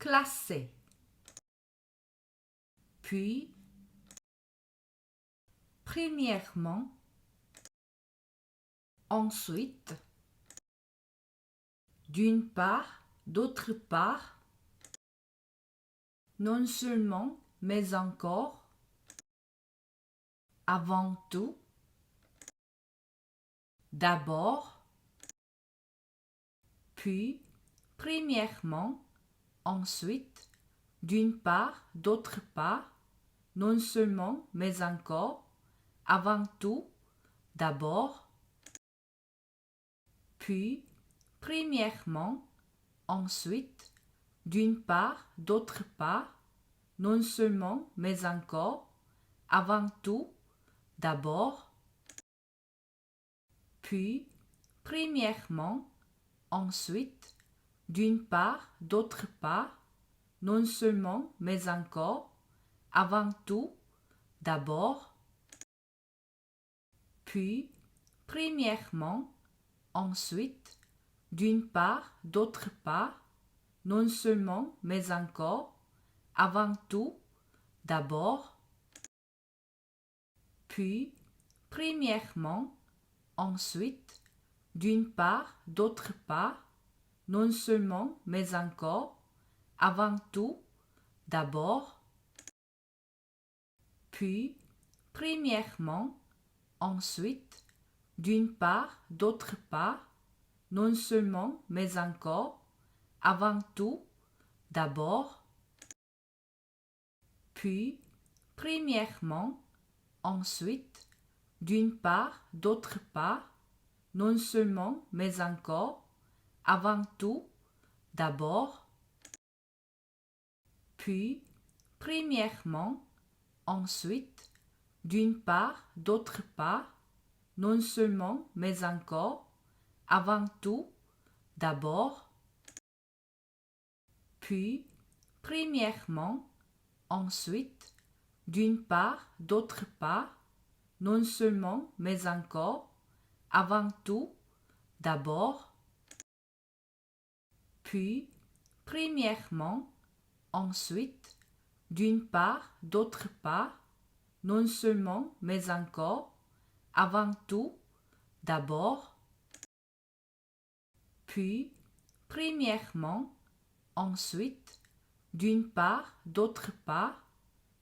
classer, puis, premièrement, ensuite, d'une part, d'autre part, non seulement, mais encore, avant tout, d'abord, puis, premièrement, ensuite, d'une part, d'autre part, non seulement, mais encore, avant tout, d'abord, puis, premièrement, ensuite, d'une part, d'autre part, non seulement, mais encore, avant tout, d'abord, puis, premièrement, ensuite, d'une part, d'autre part, non seulement, mais encore, avant tout, d'abord, puis, premièrement, ensuite, d'une part, d'autre part, non seulement, mais encore, avant tout, d'abord, puis, premièrement, ensuite, d'une part, d'autre part, non seulement, mais encore, avant tout, d'abord, puis, premièrement, ensuite, d'une part, d'autre part, non seulement, mais encore, avant tout, d'abord, puis, premièrement, ensuite, d'une part, d'autre part, non seulement, mais encore, avant tout, d'abord, puis, premièrement, ensuite, d'une part, d'autre part, non seulement, mais encore, avant tout, d'abord, puis, premièrement, ensuite, d'une part, d'autre part, non seulement, mais encore, avant tout, d'abord, puis, premièrement, ensuite, d'une part, d'autre part, non seulement, mais encore, avant tout, d'abord, puis, premièrement, ensuite, d'une part, d'autre part,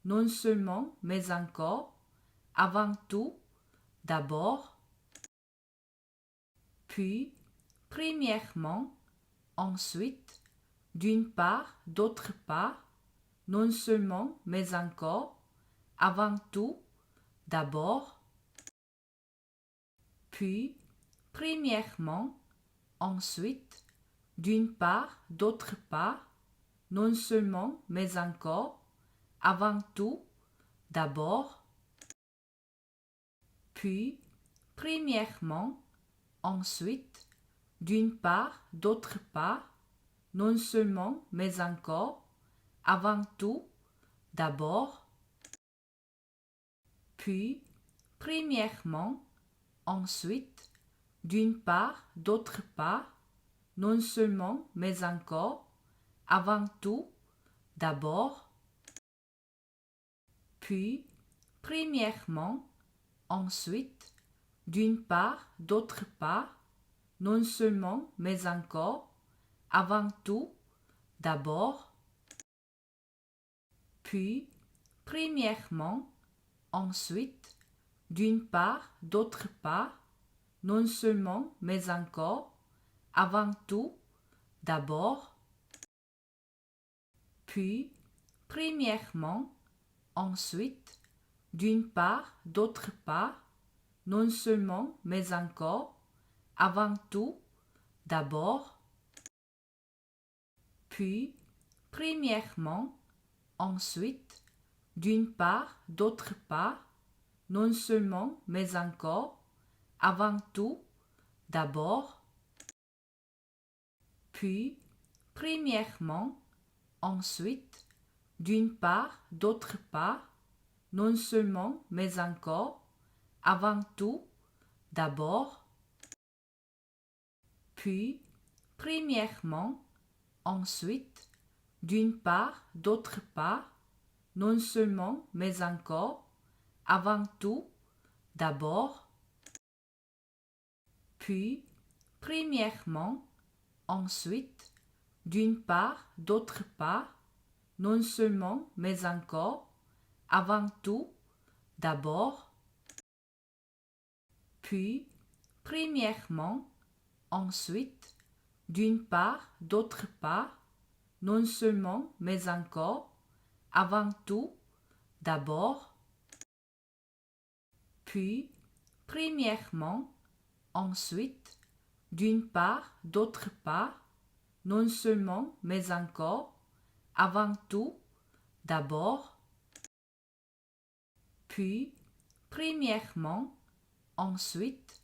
non seulement, mais encore, avant tout, d'abord, puis, premièrement, ensuite, d'une part, d'autre part, non seulement, mais encore, avant tout, d'abord, puis, premièrement, ensuite, d'une part, d'autre part, non seulement, mais encore, avant tout, d'abord, puis, premièrement, ensuite, d'une part, d'autre part, non seulement, mais encore, avant tout, d'abord, puis, premièrement, ensuite, d'une part, d'autre part, non seulement, mais encore, avant tout, d'abord, puis, premièrement, ensuite, d'une part, d'autre part, non seulement, mais encore, avant tout, d'abord, puis, premièrement, ensuite, d'une part, d'autre part, non seulement, mais encore, avant tout, d'abord, puis, premièrement, ensuite, d'une part, d'autre part, non seulement, mais encore, avant tout, d'abord, puis, premièrement, ensuite, d'une part, d'autre part, non seulement, mais encore, avant tout, d'abord, puis, premièrement, ensuite, d'une part, d'autre part, non seulement, mais encore, avant tout, d'abord, puis, premièrement, ensuite, d'une part, d'autre part, non seulement, mais encore, avant tout, d'abord, puis, premièrement, ensuite, d'une part, d'autre part, non seulement, mais encore, avant tout, d'abord, puis, premièrement, ensuite, d'une part, d'autre part, non seulement, mais encore, avant tout, d'abord, puis, premièrement, ensuite, d'une part, d'autre part, non seulement, mais encore, avant tout, d'abord, puis, premièrement, ensuite,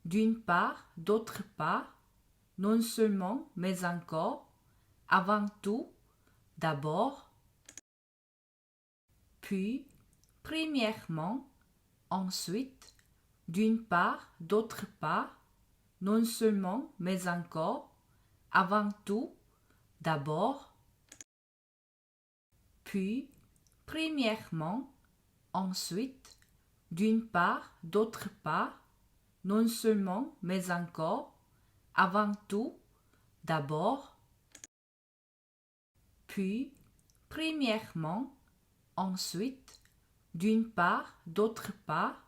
d'une part, d'autre part, non seulement, mais encore, avant tout, d'abord, puis, premièrement, ensuite, d'une part, d'autre part, non seulement, mais encore, avant tout, d'abord, puis, premièrement, ensuite, d'une part, d'autre part, non seulement, mais encore, avant tout, d'abord, puis, premièrement, ensuite, d'une part, d'autre part,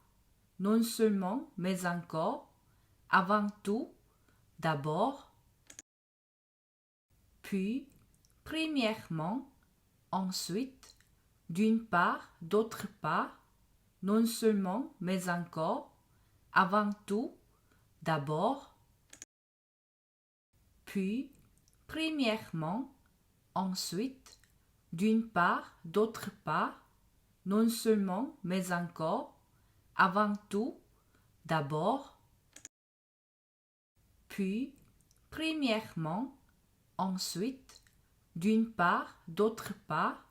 non seulement, mais encore, avant tout, d'abord, puis, premièrement, ensuite, d'une part, d'autre part, non seulement, mais encore, avant tout, d'abord, puis, premièrement, ensuite, d'une part, d'autre part, non seulement, mais encore, avant tout, d'abord, puis, premièrement, ensuite, d'une part, d'autre part,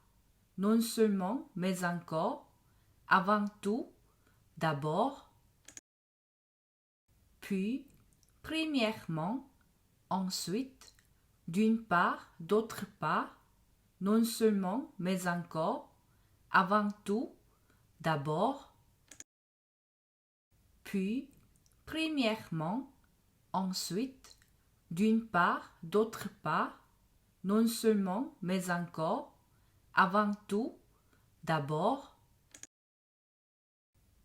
non seulement, mais encore, avant tout, d'abord, puis, premièrement, ensuite, d'une part, d'autre part, non seulement, mais encore, avant tout, d'abord, puis, premièrement, ensuite, d'une part, d'autre part, non seulement, mais encore, avant tout, d'abord,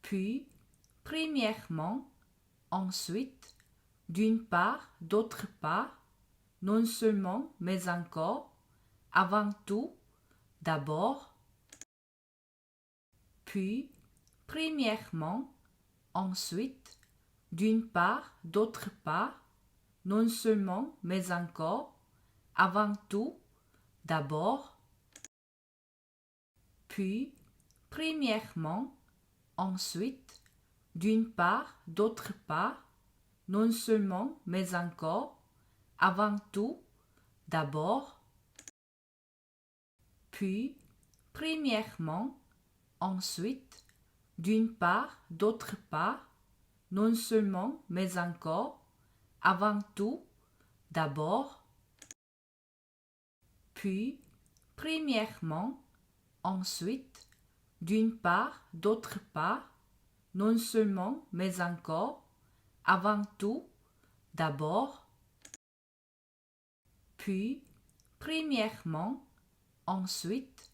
puis, premièrement, ensuite, d'une part, d'autre part, non seulement, mais encore, avant tout, d'abord, puis, premièrement, ensuite, d'une part, d'autre part, non seulement, mais encore, avant tout, d'abord, puis, premièrement, ensuite, d'une part, d'autre part, non seulement, mais encore, avant tout, d'abord, puis, premièrement, ensuite, d'une part, d'autre part, non seulement, mais encore, avant tout, d'abord, puis, premièrement, ensuite, d'une part, d'autre part, non seulement, mais encore, avant tout, d'abord, puis, premièrement, ensuite,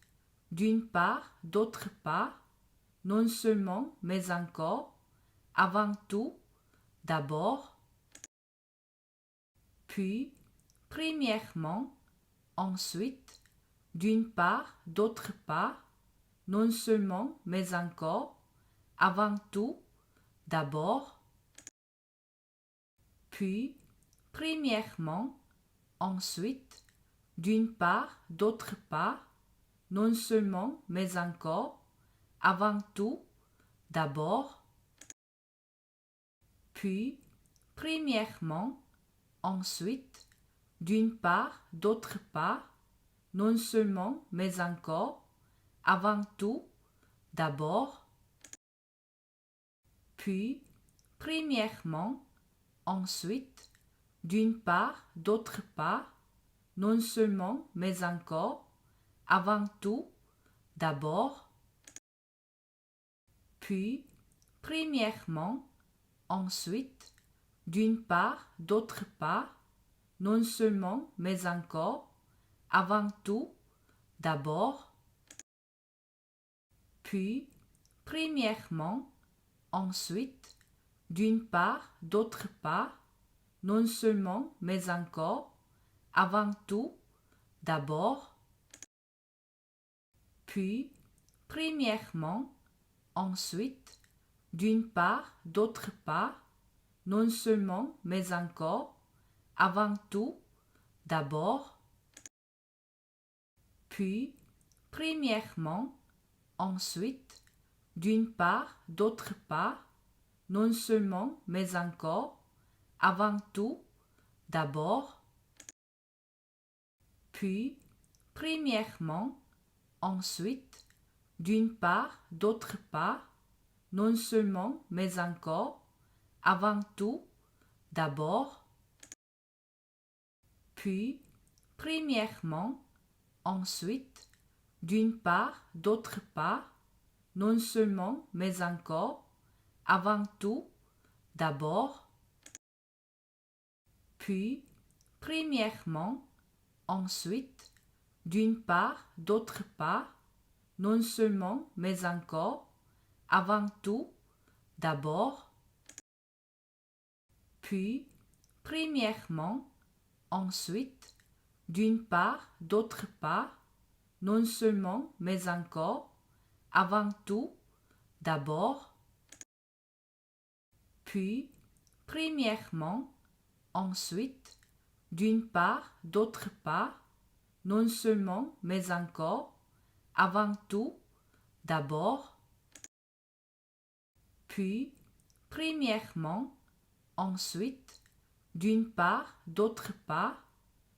d'une part, d'autre part, non seulement, mais encore, avant tout, d'abord, puis, premièrement, ensuite, d'une part, d'autre part, non seulement, mais encore, avant tout, d'abord, puis, premièrement, ensuite, d'une part, d'autre part, non seulement, mais encore, avant tout, d'abord, puis, premièrement, ensuite, d'une part, d'autre part, non seulement, mais encore, avant tout, d'abord, puis, premièrement, ensuite, d'une part, d'autre part, non seulement, mais encore, avant tout, d'abord, puis, premièrement, ensuite, d'une part, d'autre part, non seulement, mais encore, avant tout, d'abord, puis, premièrement, ensuite, d'une part, d'autre part, non seulement, mais encore, avant tout, d'abord, puis, premièrement, ensuite, d'une part, d'autre part, non seulement, mais encore, avant tout, d'abord, puis, premièrement, ensuite, d'une part, d'autre part, non seulement, mais encore, avant tout, d'abord, puis, premièrement, ensuite, d'une part, d'autre part, non seulement, mais encore, avant tout, d'abord, puis, premièrement, ensuite, d'une part, d'autre part, non seulement, mais encore, avant tout, d'abord, puis, premièrement, ensuite, d'une part, d'autre part, non seulement, mais encore, avant tout, d'abord, puis, premièrement, ensuite, d'une part, d'autre part, non seulement, mais encore, avant tout, d'abord, puis, premièrement, ensuite, d'une part, d'autre part, non seulement, mais encore, avant tout, d'abord, puis, premièrement, ensuite, d'une part, d'autre part,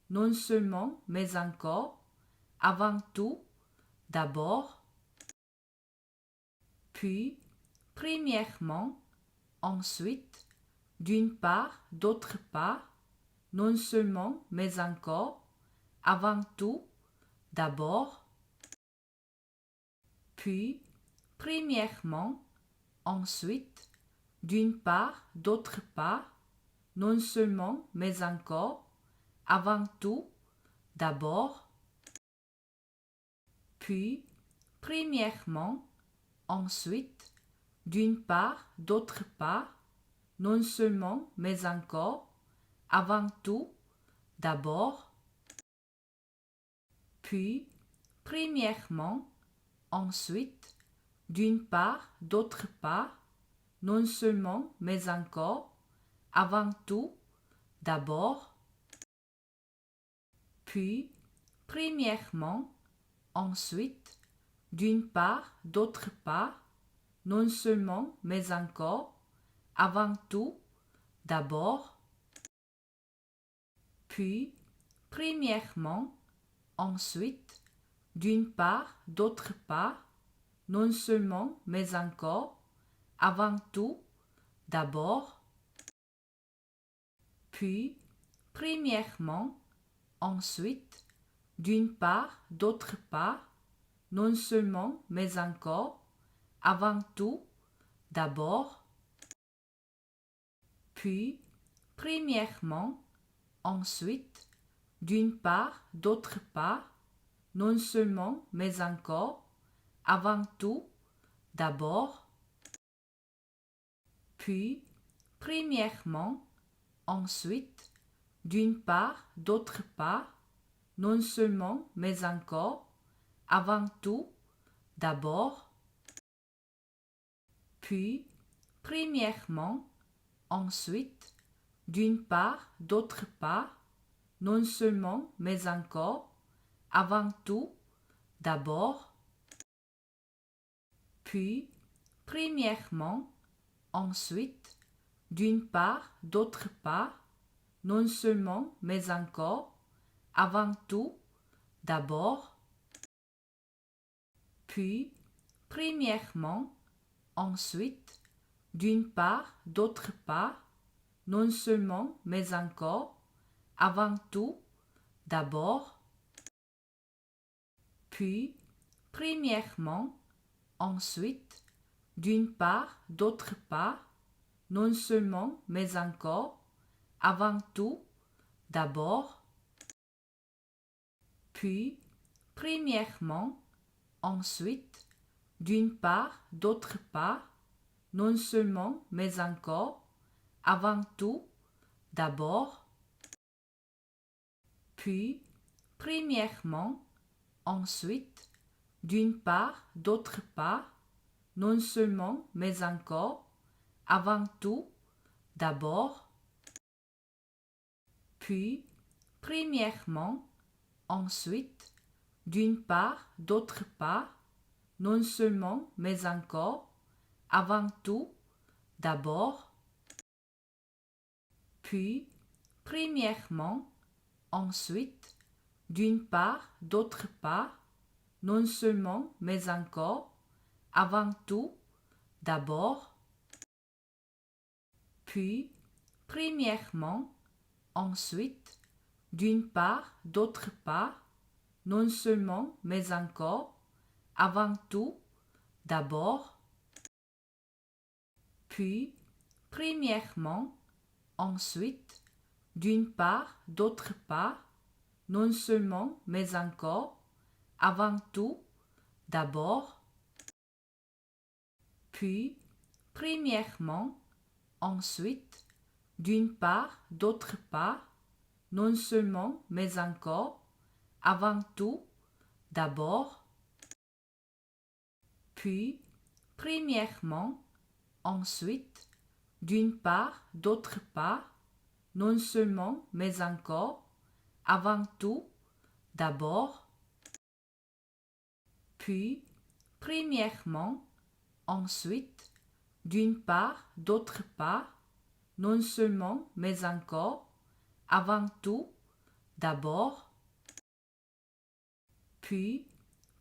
non seulement, mais encore, avant tout, d'abord, puis, premièrement, ensuite, d'une part, d'autre part, non seulement, mais encore, avant tout, d'abord, puis, premièrement, ensuite, d'une part, d'autre part, non seulement, mais encore, avant tout, d'abord, puis, premièrement, ensuite, d'une part, d'autre part, non seulement, mais encore, avant tout, d'abord, puis, premièrement, ensuite, d'une part, d'autre part, non seulement, mais encore, avant tout, d'abord, puis, premièrement, ensuite, d'une part, d'autre part, non seulement, mais encore, avant tout, d'abord, puis, premièrement, ensuite, d'une part, d'autre part, non seulement, mais encore, avant tout, d'abord, puis, premièrement, ensuite, d'une part, d'autre part, non seulement, mais encore, avant tout, d'abord, puis, premièrement, ensuite, d'une part, d'autre part, non seulement, mais encore, avant tout, d'abord, puis, premièrement, ensuite, d'une part, d'autre part, non seulement, mais encore, avant tout, d'abord, puis, premièrement, ensuite, d'une part, d'autre part, non seulement, mais encore, avant tout, d'abord, puis, premièrement, ensuite, d'une part, d'autre part, non seulement, mais encore, avant tout, d'abord, puis, premièrement, ensuite, d'une part, d'autre part, non seulement, mais encore, avant tout, d'abord, puis, premièrement, ensuite, d'une part, d'autre part, non seulement, mais encore, avant tout, d'abord, puis, premièrement, ensuite, d'une part, d'autre part, non seulement, mais encore, avant tout, d'abord, puis, premièrement, ensuite, d'une part, d'autre part, non seulement, mais encore, avant tout, d'abord, puis, premièrement, ensuite, d'une part, d'autre part, non seulement, mais encore, avant tout, d'abord, puis, premièrement, ensuite, d'une part, d'autre part, non seulement, mais encore, avant tout, d'abord, puis, premièrement, ensuite, d'une part, d'autre part, non seulement, mais encore, avant tout, d'abord, puis, premièrement, ensuite, d'une part, d'autre part, non seulement, mais encore, avant tout, d'abord, puis, premièrement, ensuite, d'une part, d'autre part, non seulement, mais encore, avant tout, d'abord, puis, premièrement, ensuite, d'une part, d'autre part, non seulement, mais encore, avant tout, d'abord, puis, premièrement, ensuite, d'une part, d'autre part, non seulement, mais encore, avant tout, d'abord, puis,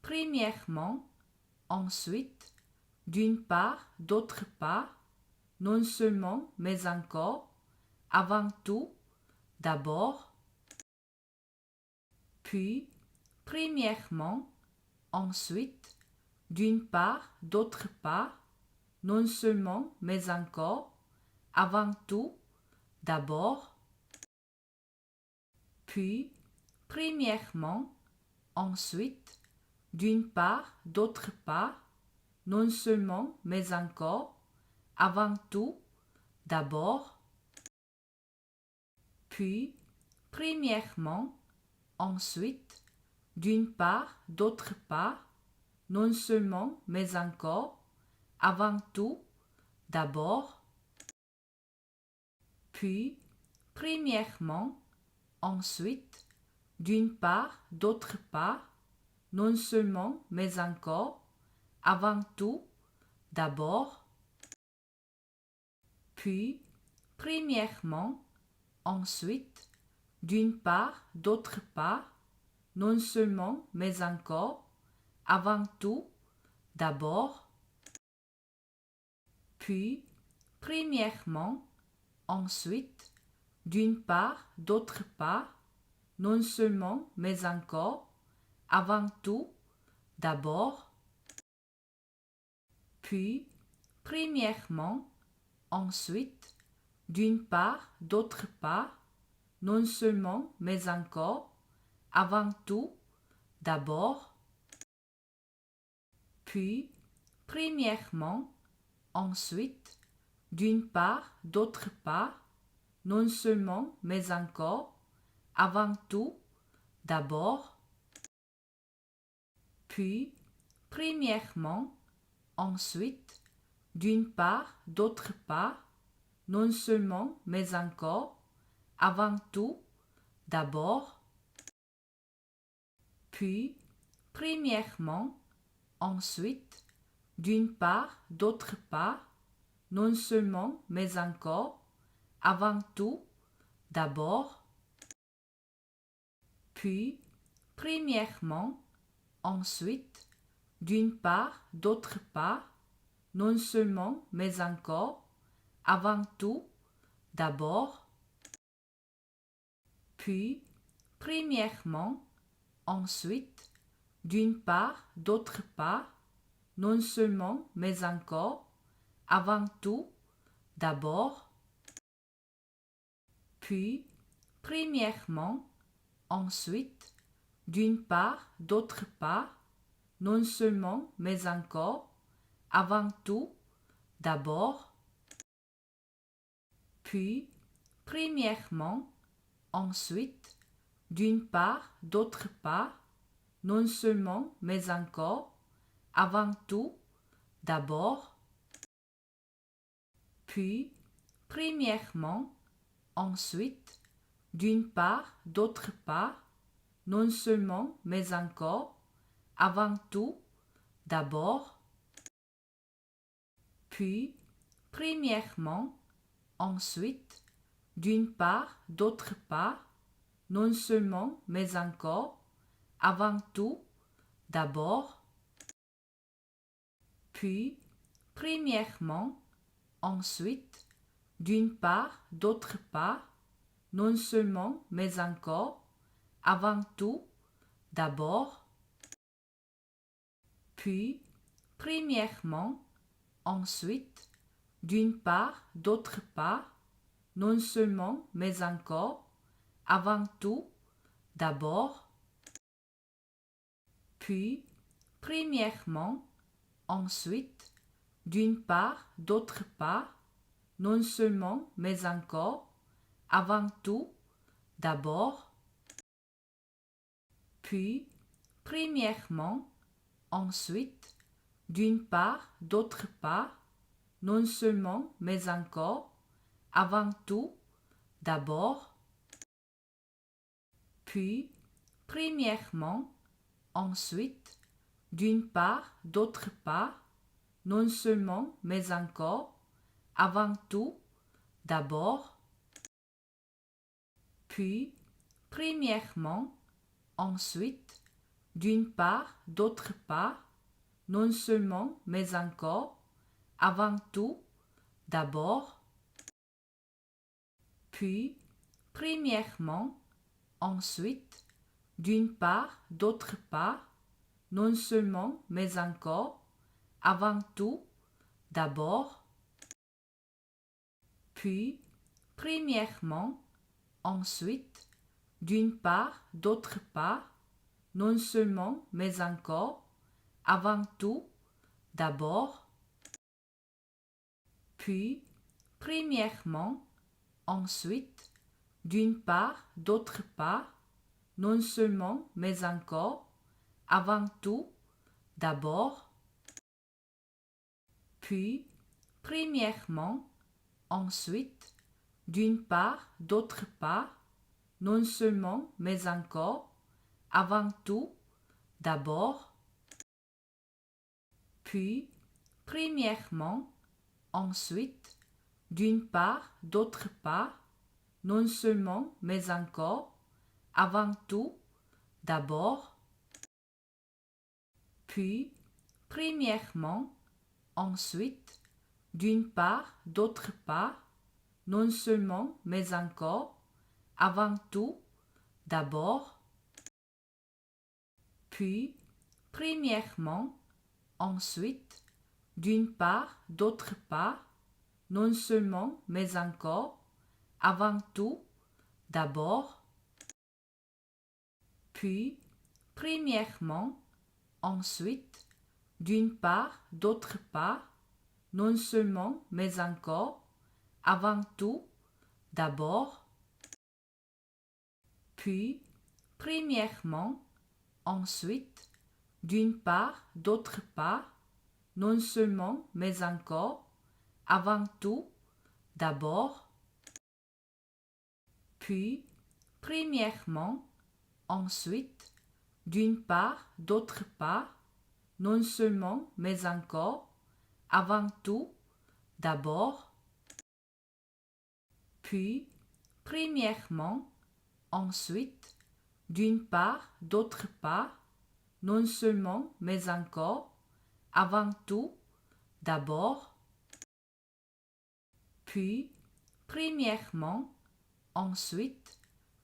premièrement, ensuite, d'une part, d'autre part, non seulement, mais encore, avant tout, d'abord, puis, premièrement, ensuite, d'une part, d'autre part, non seulement, mais encore, avant tout, d'abord, puis, premièrement, ensuite, d'une part, d'autre part, non seulement, mais encore, avant tout, d'abord, puis, premièrement, ensuite, d'une part, d'autre part, non seulement, mais encore, avant tout, d'abord, puis, premièrement, ensuite, d'une part, d'autre part, non seulement, mais encore, avant tout, d'abord, puis, premièrement, ensuite, d'une part, d'autre part, non seulement, mais encore, avant tout, d'abord, puis, premièrement, ensuite, d'une part, d'autre part, non seulement, mais encore, avant tout, d'abord, puis, premièrement, ensuite, d'une part, d'autre part, non seulement, mais encore, avant tout, d'abord, puis, premièrement, ensuite, d'une part, d'autre part, non seulement, mais encore, avant tout, d'abord, puis, premièrement, ensuite, d'une part, d'autre part, non seulement, mais encore, avant tout, d'abord, puis, premièrement, ensuite, d'une part, d'autre part, non seulement, mais encore, avant tout, d'abord, puis, premièrement, ensuite, d'une part, d'autre part, non seulement, mais encore, avant tout, d'abord, puis, premièrement, ensuite, d'une part, d'autre part, non seulement, mais encore, avant tout, d'abord, puis, premièrement, ensuite, d'une part, d'autre part, non seulement, mais encore, avant tout, d'abord, puis, premièrement, ensuite, d'une part, d'autre part, non seulement, mais encore, avant tout, d'abord, puis, premièrement, ensuite, d'une part, d'autre part, non seulement, mais encore, avant tout, d'abord, puis, premièrement, ensuite, d'une part, d'autre part, non seulement, mais encore, avant tout, d'abord, puis, premièrement, ensuite, d'une part, d'autre part, non seulement, mais encore, avant tout, d'abord, puis, premièrement, ensuite, d'une part, d'autre part, non seulement, mais encore, avant tout, d'abord, puis, premièrement, ensuite, d'une part, d'autre part, non seulement, mais encore, avant tout, d'abord, puis, premièrement, ensuite, d'une part, d'autre part, non seulement, mais encore, avant tout, d'abord, puis, premièrement, ensuite, d'une part, d'autre part, non seulement, mais encore, avant tout, d'abord, puis, premièrement, ensuite, d'une part, d'autre part, non seulement, mais encore, avant tout, d'abord, puis, premièrement, ensuite, d'une part, d'autre part, non seulement, mais encore, avant tout, d'abord, puis, premièrement, ensuite, d'une part, d'autre part, non seulement, mais encore, avant tout, d'abord, puis, premièrement, ensuite, d'une part, d'autre part, non seulement, mais encore, avant tout, d'abord, puis, premièrement, ensuite, d'une part, d'autre part, non seulement, mais encore, avant tout, d'abord, puis, premièrement, ensuite, d'une part, d'autre part, non seulement, mais encore, avant tout, d'abord, puis, premièrement, ensuite, d'une part, d'autre part, non seulement, mais encore, avant tout, d'abord, puis, premièrement, ensuite, d'une part, d'autre part, non seulement, mais encore, avant tout, d'abord, puis, premièrement, ensuite, d'une part, d'autre part, non seulement, mais encore, avant tout, d'abord, puis, premièrement, ensuite, d'une part, d'autre part, non seulement, mais encore, avant tout, d'abord, puis, premièrement, ensuite, d'une part, d'autre part, non seulement, mais encore, avant tout, d'abord, puis, premièrement, ensuite, d'une part, d'autre part, non seulement, mais encore, avant tout, d'abord, puis, premièrement, ensuite,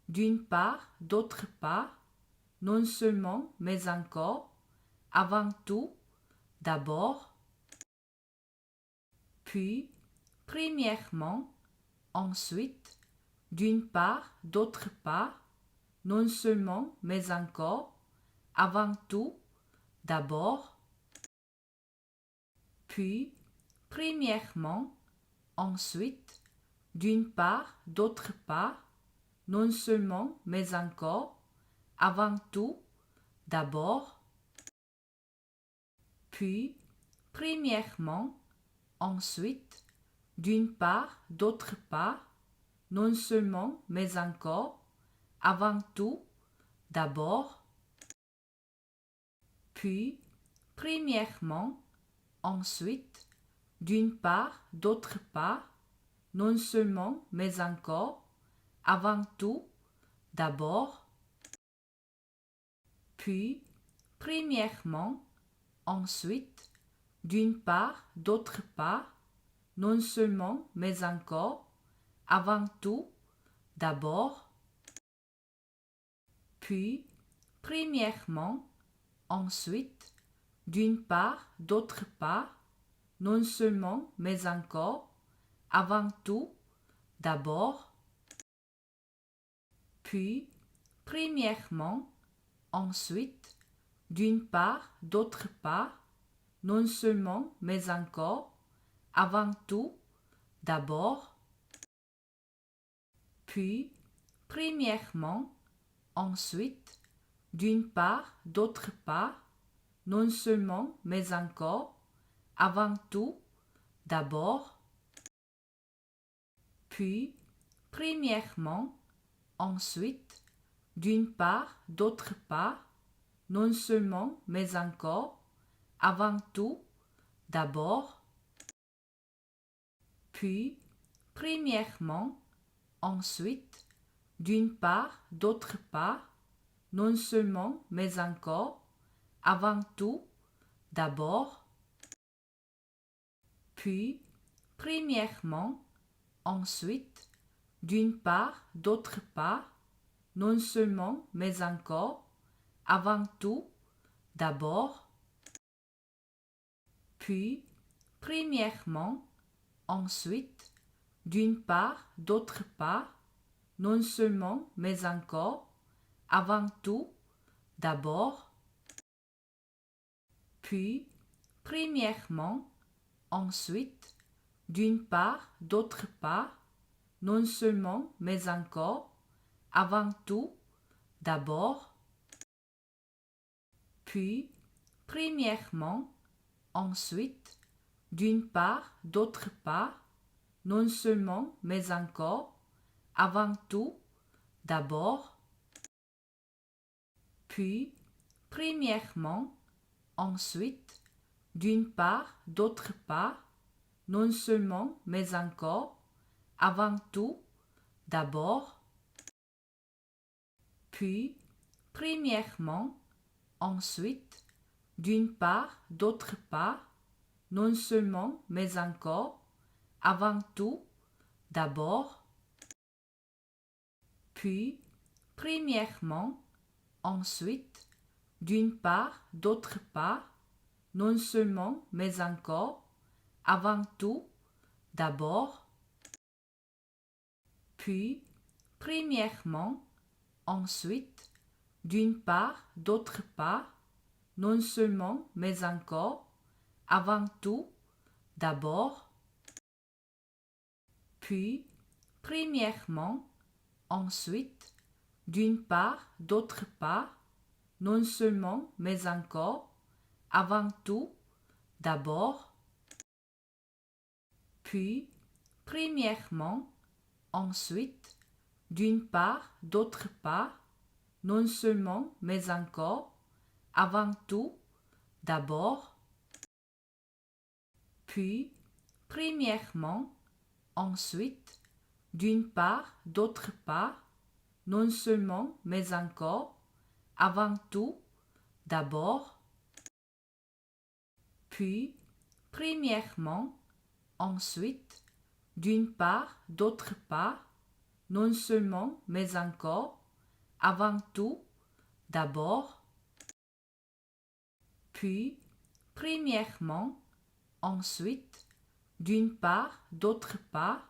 d'une part, d'autre part, non seulement, mais encore, avant tout, d'abord, puis, premièrement, ensuite, d'une part, d'autre part, non seulement, mais encore, avant tout, d'abord, puis, premièrement, ensuite, d'une part, d'autre part, non seulement, mais encore, avant tout, d'abord, puis, premièrement, ensuite, d'une part, d'autre part, non seulement, mais encore, avant tout, d'abord, puis, premièrement, ensuite, d'une part, d'autre part, non seulement, mais encore, avant tout, d'abord, puis, premièrement, ensuite, d'une part, d'autre part, non seulement, mais encore, avant tout, d'abord, puis, premièrement, ensuite, d'une part, d'autre part, non seulement, mais encore, avant tout, d'abord, puis, premièrement, ensuite, d'une part, d'autre part, non seulement, mais encore, avant tout, d'abord, puis, premièrement, ensuite, d'une part, d'autre part, non seulement, mais encore, avant tout, d'abord, puis, premièrement, ensuite, d'une part, d'autre part, non seulement, mais encore, avant tout, d'abord, puis, premièrement, ensuite, d'une part, d'autre part, non seulement, mais encore, avant tout, d'abord, puis, premièrement, ensuite, d'une part, d'autre part, non seulement, mais encore, avant tout, d'abord, puis, premièrement, ensuite, d'une part, d'autre part, non seulement, mais encore, avant tout, d'abord, puis, premièrement, ensuite, d'une part, d'autre part, non seulement, mais encore, avant tout, d'abord, puis, premièrement, ensuite, d'une part, d'autre part, non seulement, mais encore, avant tout, d'abord, puis, premièrement, ensuite, d'une part, d'autre part, non seulement, mais encore, avant tout, d'abord, puis, premièrement, ensuite, d'une part, d'autre part, non seulement, mais encore, avant tout, d'abord, puis, premièrement, ensuite, d'une part, d'autre part, non seulement, mais encore, avant tout, d'abord, puis, premièrement, ensuite, d'une part, d'autre part, non seulement, mais encore, avant tout, d'abord, puis, premièrement, ensuite, d'une part, d'autre part, non seulement, mais encore, avant tout, d'abord, puis, premièrement, ensuite, d'une part, d'autre part, non seulement, mais encore, avant tout, d'abord, puis, premièrement, ensuite, d'une part, d'autre part, non seulement, mais encore, avant tout, d'abord, puis, premièrement, ensuite, d'une part, d'autre part, non seulement, mais encore, avant tout, d'abord, puis, premièrement, ensuite, d'une part, d'autre part,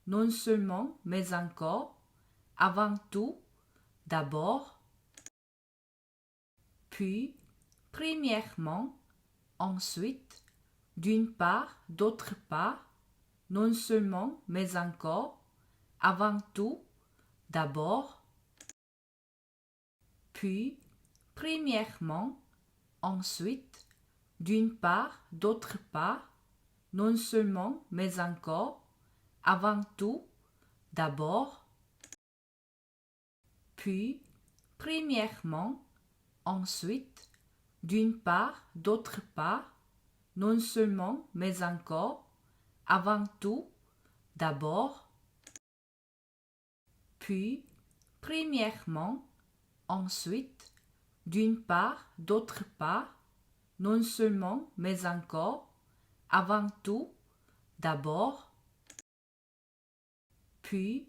non seulement, mais encore, avant tout, d'abord, puis, premièrement, ensuite, d'une part, d'autre part, non seulement, mais encore, avant tout, d'abord, puis, premièrement, ensuite, d'une part, d'autre part, non seulement, mais encore, avant tout, d'abord, puis, premièrement, ensuite, d'une part, d'autre part, non seulement, mais encore, avant tout, d'abord, puis, premièrement, ensuite, d'une part, d'autre part, non seulement, mais encore, avant tout, d'abord, puis,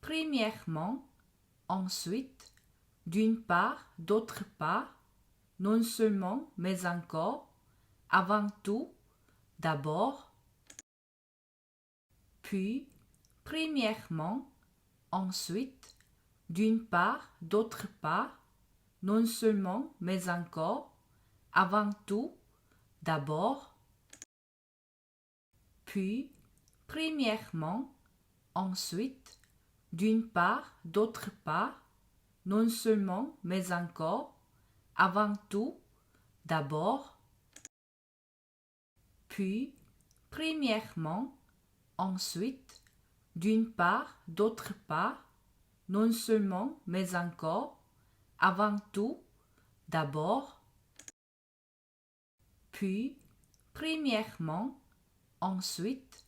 premièrement, ensuite, d'une part, d'autre part, non seulement, mais encore, avant tout, d'abord, puis, premièrement, ensuite, d'une part, d'autre part, non seulement, mais encore, avant tout, d'abord, puis, premièrement, ensuite, d'une part, d'autre part, non seulement, mais encore, avant tout, d'abord, puis, premièrement, ensuite, d'une part, d'autre part, non seulement, mais encore, avant tout, d'abord, puis, premièrement, ensuite,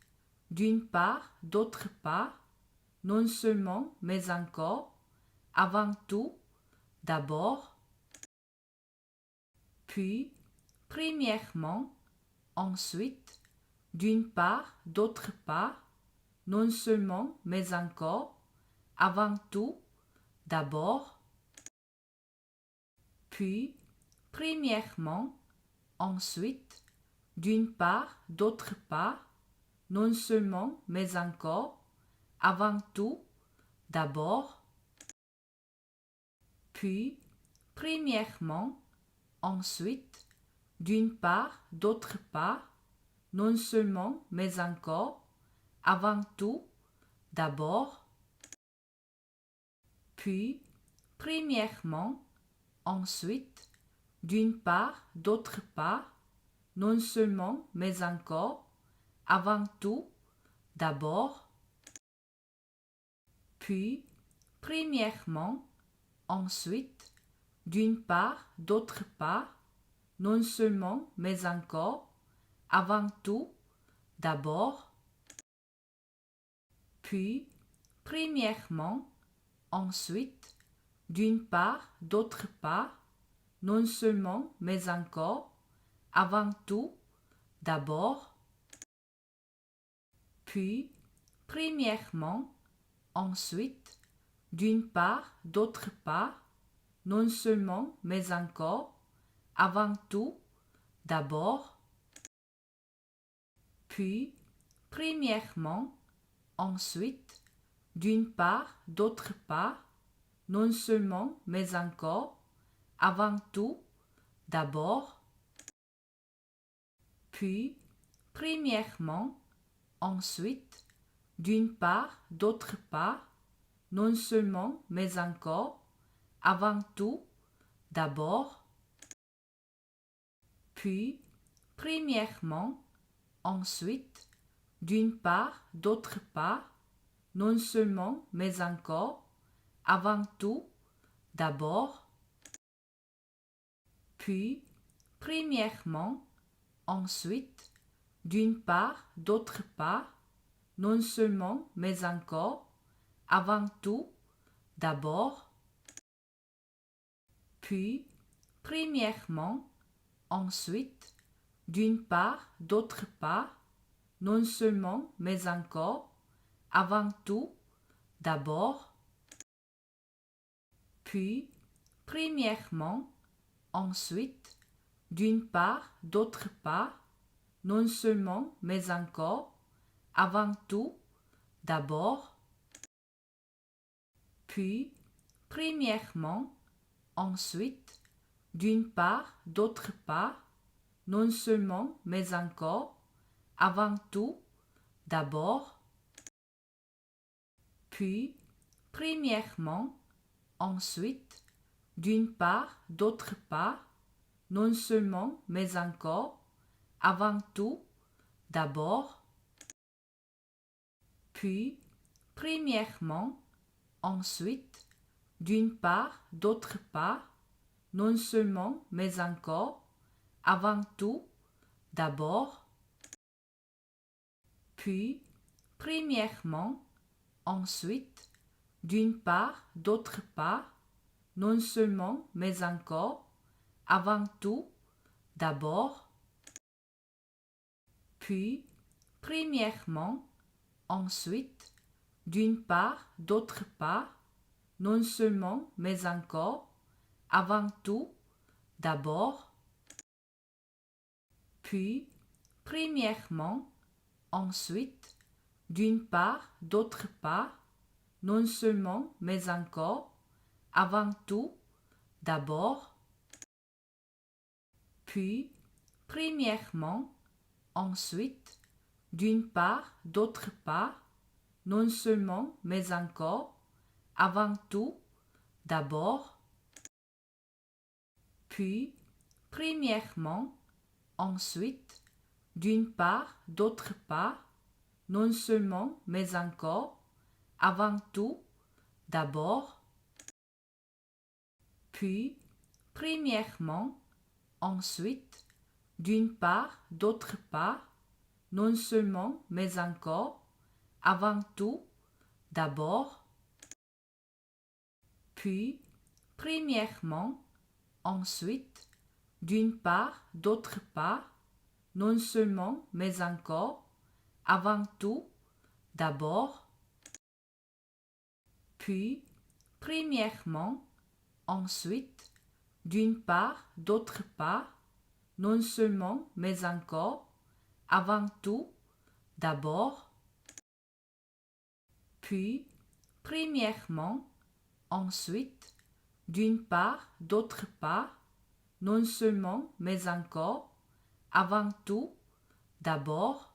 d'une part, d'autre part, non seulement, mais encore, avant tout, d'abord, puis, premièrement, ensuite, d'une part, d'autre part, non seulement, mais encore, avant tout, d'abord, puis, premièrement, ensuite, d'une part, d'autre part, non seulement, mais encore, avant tout, d'abord, puis, premièrement, ensuite, d'une part, d'autre part, non seulement, mais encore, avant tout, d'abord, puis, premièrement, ensuite, d'une part, d'autre part, non seulement, mais encore, avant tout, d'abord, puis, premièrement, ensuite, d'une part, d'autre part, non seulement, mais encore, avant tout, d'abord, puis, premièrement, ensuite, d'une part, d'autre part, non seulement, mais encore, avant tout, d'abord, puis, premièrement, ensuite, d'une part, d'autre part, non seulement, mais encore, avant tout, d'abord, puis, premièrement, ensuite, d'une part, d'autre part, non seulement, mais encore, avant tout, d'abord, puis, premièrement, ensuite, d'une part, d'autre part, non seulement, mais encore, avant tout, d'abord, puis, premièrement, ensuite, d'une part, d'autre part, non seulement, mais encore, avant tout, d'abord, puis, premièrement, ensuite, d'une part, d'autre part, non seulement, mais encore, avant tout, d'abord, puis, premièrement, ensuite, d'une part, d'autre part, non seulement, mais encore, avant tout, d'abord, puis, premièrement, ensuite, d'une part, d'autre part, non seulement, mais encore, avant tout, d'abord, puis, premièrement, ensuite, d'une part, d'autre part, non seulement, mais encore, avant tout, d'abord, puis, premièrement, ensuite, d'une part, d'autre part, non seulement, mais encore, avant tout, d'abord, puis, premièrement, ensuite, d'une part, d'autre part, non seulement, mais encore, avant tout, d'abord, puis, premièrement, ensuite, d'une part, d'autre part, non seulement, mais encore, avant tout, d'abord, puis, premièrement, ensuite, d'une part, d'autre part, non seulement, mais encore, avant tout, d'abord, puis, premièrement, ensuite, d'une part, d'autre part, non seulement, mais encore, avant tout, d'abord, puis, premièrement, ensuite, d'une part, d'autre part, non seulement, mais encore, avant tout, d'abord, puis, premièrement, ensuite, d'une part, d'autre part, non seulement, mais encore, avant tout, d'abord, puis, premièrement, ensuite, d'une part, d'autre part, non seulement, mais encore, avant tout, d'abord, puis, premièrement, ensuite, d'une part, d'autre part, non seulement, mais encore, avant tout, d'abord, puis, premièrement, ensuite, d'une part, d'autre part, non seulement, mais encore, avant tout, d'abord, puis, premièrement, ensuite, d'une part, d'autre part, non seulement, mais encore, avant tout, d'abord,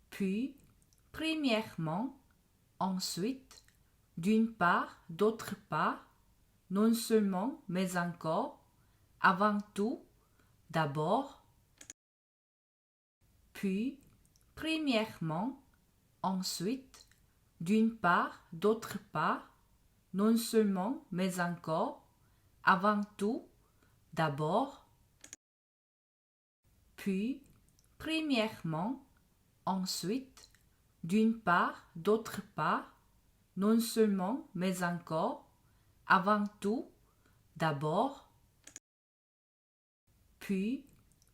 puis, premièrement, ensuite, d'une part, d'autre part, non seulement, mais encore, avant tout, d'abord, puis, premièrement, ensuite, d'une part, d'autre part, non seulement, mais encore, avant tout, d'abord, puis, premièrement, ensuite, d'une part, d'autre part, non seulement, mais encore, avant tout, d'abord, puis,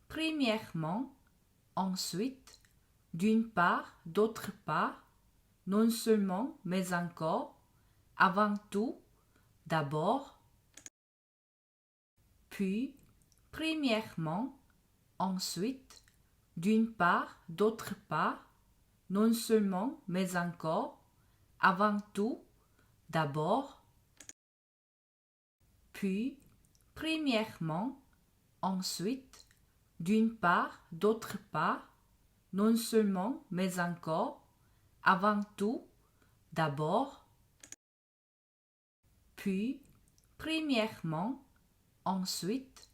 premièrement, ensuite, d'une part, d'autre part, non seulement, mais encore, avant tout, d'abord, puis, premièrement, ensuite, d'une part, d'autre part, non seulement, mais encore, avant tout, d'abord, puis, premièrement, ensuite, d'une part, d'autre part, non seulement, mais encore, avant tout, d'abord, puis, premièrement, ensuite,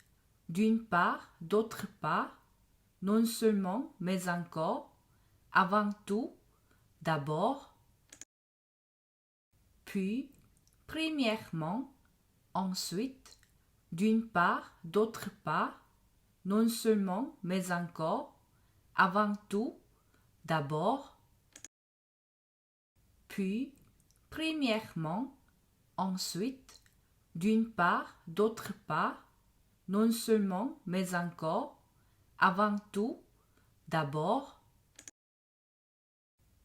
d'une part, d'autre part, non seulement, mais encore, avant tout, d'abord, puis, premièrement, ensuite, d'une part, d'autre part, non seulement, mais encore, avant tout, d'abord, puis, premièrement, ensuite, d'une part, d'autre part, non seulement, mais encore, avant tout, d'abord,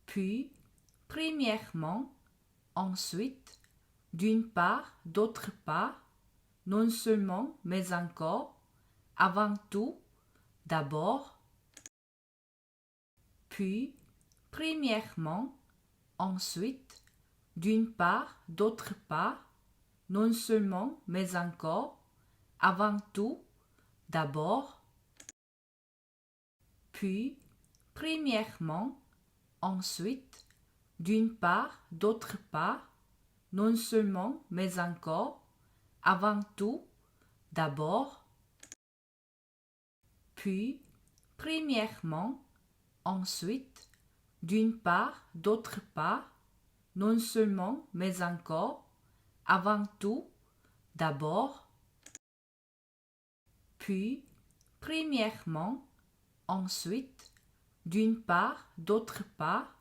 puis, premièrement, ensuite, d'une part, d'autre part, non seulement, mais encore, avant tout, d'abord, puis, premièrement, ensuite, d'une part, d'autre part, non seulement, mais encore, avant tout, d'abord, puis, premièrement, ensuite, d'une part, d'autre part, non seulement, mais encore, avant tout, d'abord, puis, premièrement, ensuite, d'une part, d'autre part, non seulement, mais encore, avant tout, d'abord, puis, premièrement, ensuite, d'une part, d'autre part,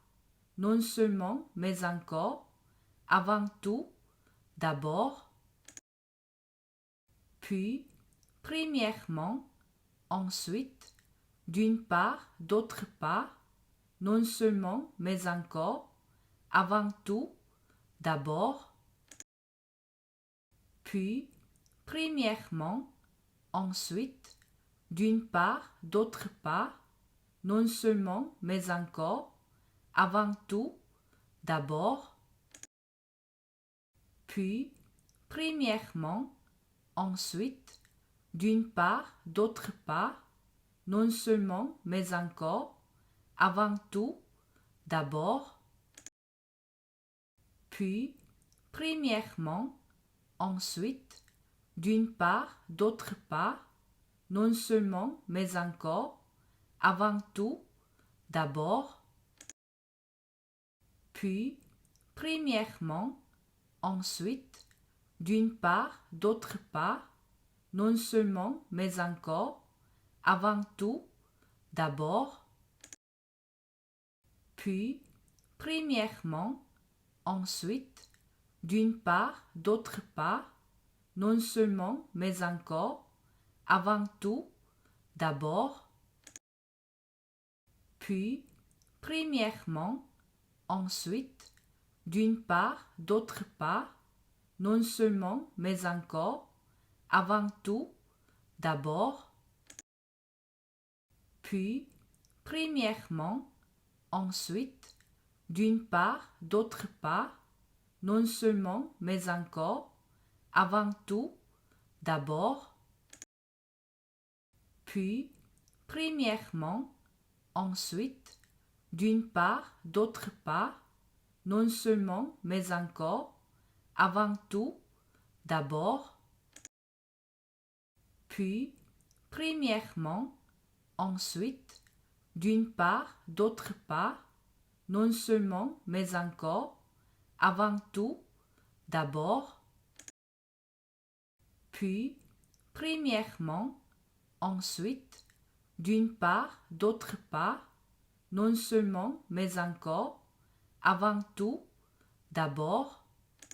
non seulement, mais encore, avant tout, d'abord, puis, premièrement, ensuite, d'une part, d'autre part, non seulement, mais encore, avant tout, d'abord, puis, premièrement, ensuite, d'une part, d'autre part, non seulement, mais encore, avant tout, d'abord, puis, premièrement, ensuite, d'une part, d'autre part, non seulement, mais encore, avant tout, d'abord, puis, premièrement, ensuite, d'une part, d'autre part, non seulement, mais encore, avant tout, d'abord, puis, premièrement, ensuite, d'une part, d'autre part, non seulement, mais encore, avant tout, d'abord, puis, premièrement, ensuite, d'une part, d'autre part, non seulement, mais encore, avant tout, d'abord, puis, premièrement, ensuite, d'une part, d'autre part, non seulement, mais encore, avant tout, d'abord, puis, premièrement, ensuite, d'une part, d'autre part, non seulement, mais encore, avant tout, d'abord, puis, premièrement, ensuite, d'une part, d'autre part, non seulement, mais encore, avant tout, d'abord, puis, premièrement, ensuite, d'une part, d'autre part, non seulement, mais encore, avant tout, d'abord, puis, premièrement, ensuite, d'une part, d'autre part, non seulement, mais encore, avant tout, d'abord,